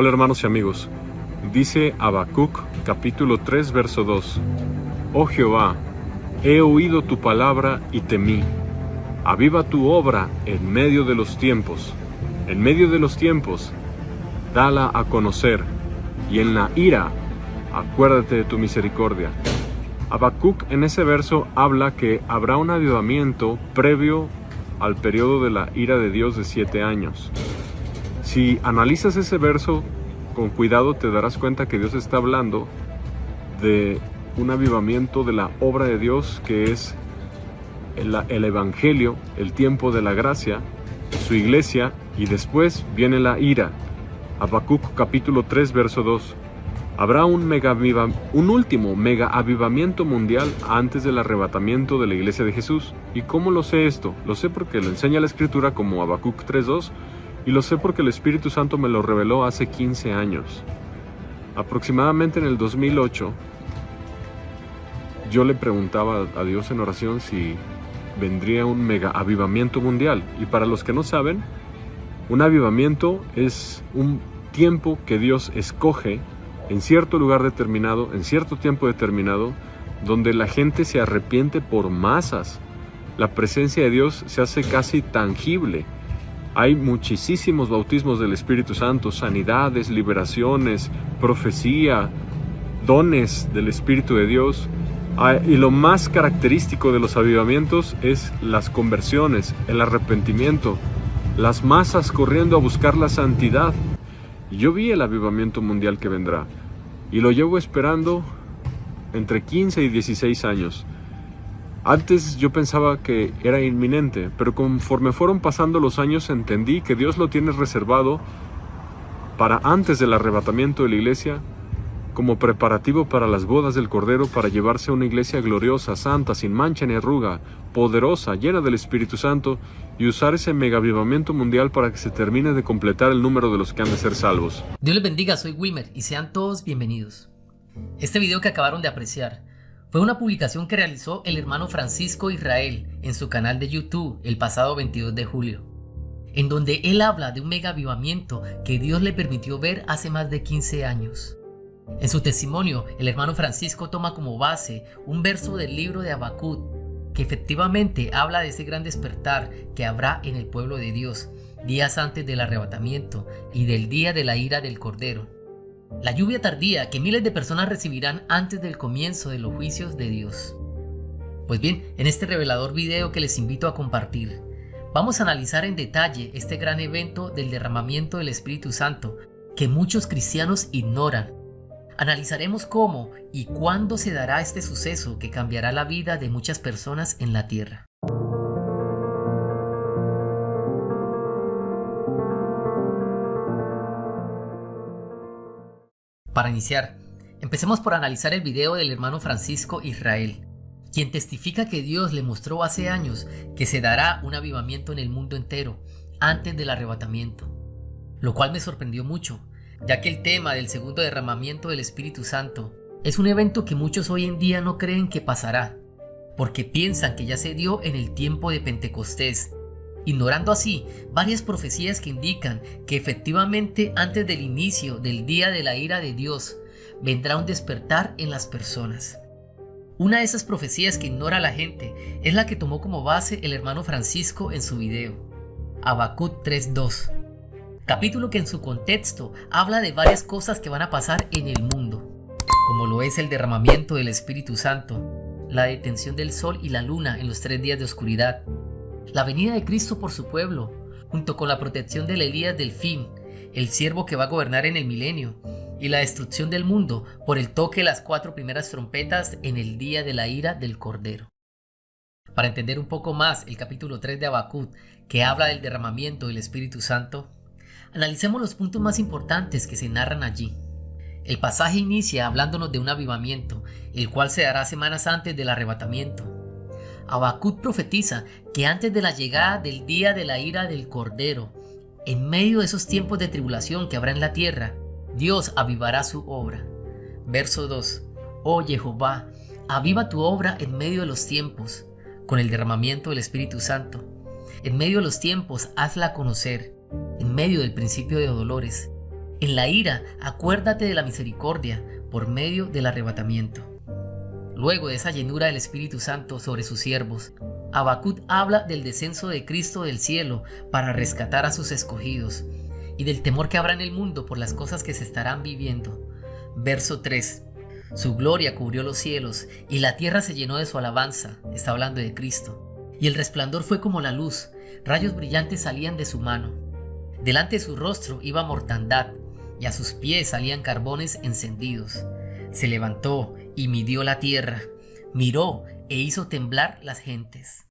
Hola hermanos y amigos, dice Habacuc capítulo 3 verso 2: Oh Jehová, he oído tu palabra y temí. Aviva tu obra en medio de los tiempos. En medio de los tiempos, dala a conocer, y en la ira, acuérdate de tu misericordia. Habacuc en ese verso habla que habrá un avivamiento previo al periodo de la ira de Dios de 7 años. Si analizas ese verso con cuidado, te darás cuenta que Dios está hablando de un avivamiento de la obra de Dios, que es el Evangelio, el tiempo de la gracia, su iglesia, y después viene la ira. Habacuc capítulo 3 verso 2. Habrá un último mega avivamiento mundial antes del arrebatamiento de la iglesia de Jesús. ¿Y cómo lo sé esto? Lo sé porque lo enseña la Escritura como Habacuc 3:2, y lo sé porque el Espíritu Santo me lo reveló hace 15 años. Aproximadamente en el 2008, yo le preguntaba a Dios en oración si vendría un mega avivamiento mundial. Y para los que no saben, un avivamiento es un tiempo que Dios escoge en cierto lugar determinado, en cierto tiempo determinado, donde la gente se arrepiente por masas. La presencia de Dios se hace casi tangible. Hay muchísimos bautismos del Espíritu Santo, sanidades, liberaciones, profecía, dones del Espíritu de Dios. Y lo más característico de los avivamientos es las conversiones, el arrepentimiento, las masas corriendo a buscar la santidad. Yo vi el avivamiento mundial que vendrá y lo llevo esperando entre 15 y 16 años. Antes yo pensaba que era inminente, pero conforme fueron pasando los años entendí que Dios lo tiene reservado para antes del arrebatamiento de la iglesia, como preparativo para las bodas del Cordero, para llevarse a una iglesia gloriosa, santa, sin mancha ni arruga, poderosa, llena del Espíritu Santo, y usar ese megavivamiento mundial para que se termine de completar el número de los que han de ser salvos. Dios les bendiga, soy Wilmer y sean todos bienvenidos. Este video que acabaron de apreciar fue una publicación que realizó el hermano Francisco Israel en su canal de YouTube el pasado 22 de julio, en donde él habla de un megavivamiento que Dios le permitió ver hace más de 15 años. En su testimonio, el hermano Francisco toma como base un verso del libro de Habacuc, que efectivamente habla de ese gran despertar que habrá en el pueblo de Dios, días antes del arrebatamiento y del día de la ira del Cordero. La lluvia tardía que miles de personas recibirán antes del comienzo de los juicios de Dios. Pues bien, en este revelador video que les invito a compartir, vamos a analizar en detalle este gran evento del derramamiento del Espíritu Santo que muchos cristianos ignoran. Analizaremos cómo y cuándo se dará este suceso que cambiará la vida de muchas personas en la tierra. Para iniciar, empecemos por analizar el video del hermano Francisco Israel, quien testifica que Dios le mostró hace años que se dará un avivamiento en el mundo entero antes del arrebatamiento, lo cual me sorprendió mucho, ya que el tema del segundo derramamiento del Espíritu Santo es un evento que muchos hoy en día no creen que pasará, porque piensan que ya se dio en el tiempo de Pentecostés, ignorando así varias profecías que indican que efectivamente antes del inicio del día de la ira de Dios vendrá un despertar en las personas. Una de esas profecías que ignora la gente es la que tomó como base el hermano Francisco en su video, Habacuc 3:2. Capítulo que en su contexto habla de varias cosas que van a pasar en el mundo, como lo es el derramamiento del Espíritu Santo, la detención del sol y la luna en los 3 días de oscuridad, la venida de Cristo por su pueblo, junto con la protección del Elías del fin, el siervo que va a gobernar en el milenio, y la destrucción del mundo por el toque de las 4 primeras trompetas en el día de la ira del Cordero. Para entender un poco más el capítulo 3 de Habacuc, que habla del derramamiento del Espíritu Santo, analicemos los puntos más importantes que se narran allí. El pasaje inicia hablándonos de un avivamiento, el cual se dará semanas antes del arrebatamiento. Habacuc profetiza que antes de la llegada del día de la ira del Cordero, en medio de esos tiempos de tribulación que habrá en la tierra, Dios avivará su obra. Verso 2. Oh Jehová, aviva tu obra en medio de los tiempos, con el derramamiento del Espíritu Santo. En medio de los tiempos hazla conocer, en medio del principio de dolores. En la ira, acuérdate de la misericordia por medio del arrebatamiento. Luego de esa llenura del Espíritu Santo sobre sus siervos, Habacuc habla del descenso de Cristo del cielo para rescatar a sus escogidos y del temor que habrá en el mundo por las cosas que se estarán viviendo. Verso 3. Su gloria cubrió los cielos y la tierra se llenó de su alabanza. Está hablando de Cristo. Y el resplandor fue como la luz, rayos brillantes salían de su mano. Delante de su rostro iba mortandad y a sus pies salían carbones encendidos. Se levantó y midió la tierra, miró e hizo temblar las gentes.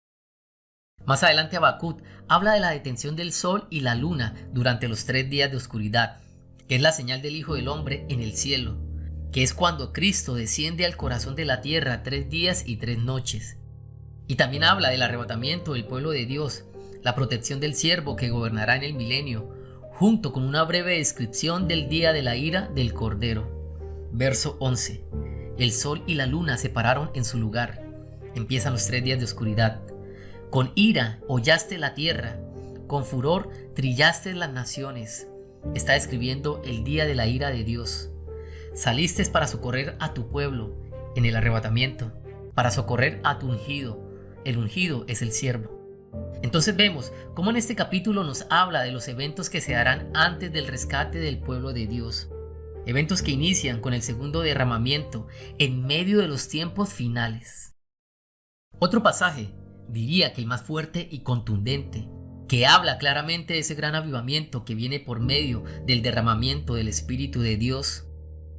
Más adelante Habacuc habla de la detención del sol y la luna durante los 3 días de oscuridad, que es la señal del Hijo del Hombre en el cielo, que es cuando Cristo desciende al corazón de la tierra 3 días y 3 noches. Y también habla del arrebatamiento del pueblo de Dios, la protección del siervo que gobernará en el milenio, junto con una breve descripción del día de la ira del Cordero. Verso 11. El sol y la luna se pararon en su lugar. Empiezan los 3 días de oscuridad. Con ira hollaste la tierra, con furor trillaste las naciones. Está describiendo el día de la ira de Dios. Saliste para socorrer a tu pueblo en el arrebatamiento, para socorrer a tu ungido. El ungido es el siervo. Entonces vemos cómo en este capítulo nos habla de los eventos que se darán antes del rescate del pueblo de Dios. Eventos que inician con el segundo derramamiento en medio de los tiempos finales. Otro pasaje, diría que el más fuerte y contundente, que habla claramente de ese gran avivamiento que viene por medio del derramamiento del Espíritu de Dios,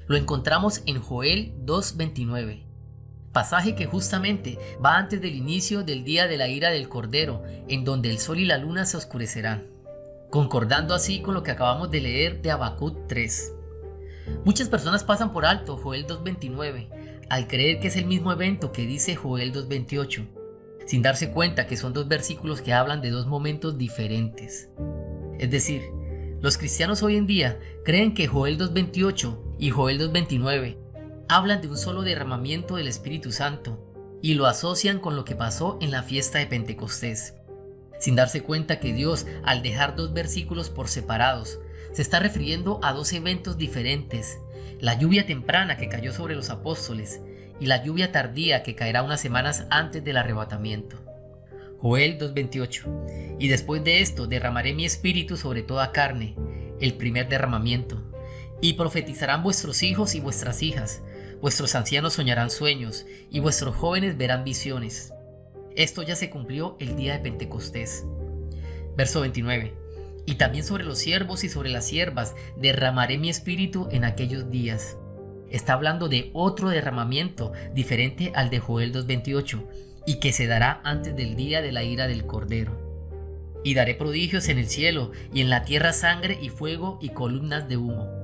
lo encontramos en Joel 2:29, pasaje que justamente va antes del inicio del día de la ira del Cordero, en donde el sol y la luna se oscurecerán, concordando así con lo que acabamos de leer de Habacuc 3. Muchas personas pasan por alto Joel 2:29 al creer que es el mismo evento que dice Joel 2:28, sin darse cuenta que son 2 versículos que hablan de 2 momentos diferentes. Es decir, los cristianos hoy en día creen que Joel 2:28 y Joel 2:29 hablan de un solo derramamiento del Espíritu Santo y lo asocian con lo que pasó en la fiesta de Pentecostés, sin darse cuenta que Dios, al dejar 2 versículos por separados, se está refiriendo a 2 eventos diferentes: la lluvia temprana que cayó sobre los apóstoles y la lluvia tardía que caerá unas semanas antes del arrebatamiento. Joel 2:28. Y después de esto derramaré mi espíritu sobre toda carne, el primer derramamiento. Y profetizarán vuestros hijos y vuestras hijas, vuestros ancianos soñarán sueños, y vuestros jóvenes verán visiones. Esto ya se cumplió el día de Pentecostés. Verso 29. Y también sobre los siervos y sobre las siervas derramaré mi espíritu en aquellos días. Está hablando de otro derramamiento diferente al de Joel 2:28 y que se dará antes del día de la ira del Cordero. Y daré prodigios en el cielo y en la tierra sangre y fuego y columnas de humo.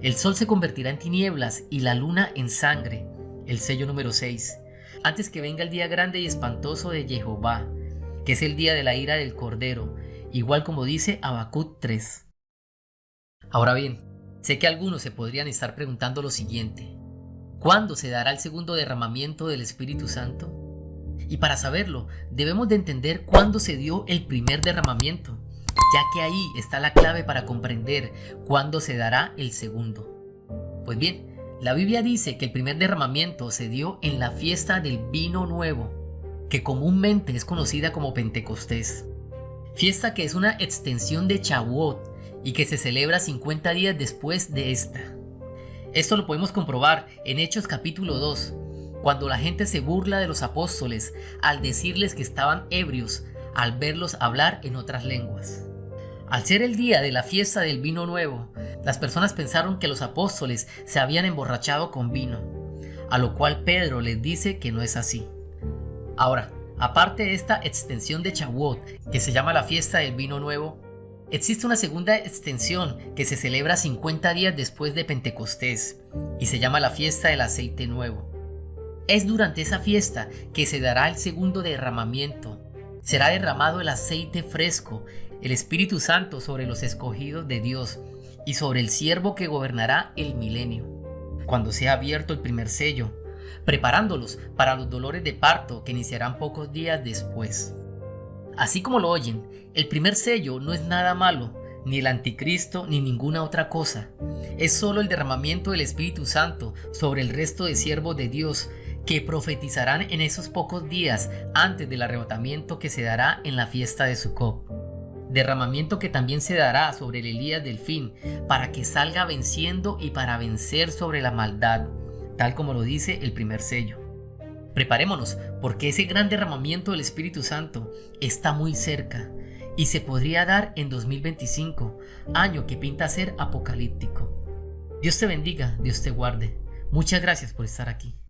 El sol se convertirá en tinieblas y la luna en sangre, el sello número 6, antes que venga el día grande y espantoso de Jehová, que es el día de la ira del Cordero, igual como dice Habacuc 3. Ahora bien, sé que algunos se podrían estar preguntando lo siguiente: ¿cuándo se dará el segundo derramamiento del Espíritu Santo? Y para saberlo, debemos de entender cuándo se dio el primer derramamiento, ya que ahí está la clave para comprender cuándo se dará el segundo. Pues bien, la Biblia dice que el primer derramamiento se dio en la fiesta del vino nuevo, que comúnmente es conocida como Pentecostés, fiesta que es una extensión de Shavuot y que se celebra 50 días después de esta. Esto lo podemos comprobar en Hechos capítulo 2, cuando la gente se burla de los apóstoles al decirles que estaban ebrios al verlos hablar en otras lenguas. Al ser el día de la fiesta del vino nuevo, las personas pensaron que los apóstoles se habían emborrachado con vino, a lo cual Pedro les dice que no es así. Ahora, aparte de esta extensión de Shavuot, que se llama la fiesta del vino nuevo, existe una segunda extensión que se celebra 50 días después de Pentecostés y se llama la fiesta del aceite nuevo. Es durante esa fiesta que se dará el segundo derramamiento. Será derramado el aceite fresco, el Espíritu Santo sobre los escogidos de Dios y sobre el siervo que gobernará el milenio, cuando sea abierto el primer sello, preparándolos para los dolores de parto que iniciarán pocos días después. Así como lo oyen, el primer sello no es nada malo, ni el anticristo, ni ninguna otra cosa. Es solo el derramamiento del Espíritu Santo sobre el resto de siervos de Dios que profetizarán en esos pocos días antes del arrebatamiento que se dará en la fiesta de Sucot. Derramamiento que también se dará sobre el Elías del fin, para que salga venciendo y para vencer sobre la maldad, tal como lo dice el primer sello. Preparémonos, porque ese gran derramamiento del Espíritu Santo está muy cerca y se podría dar en 2025, año que pinta ser apocalíptico. Dios te bendiga, Dios te guarde. Muchas gracias por estar aquí.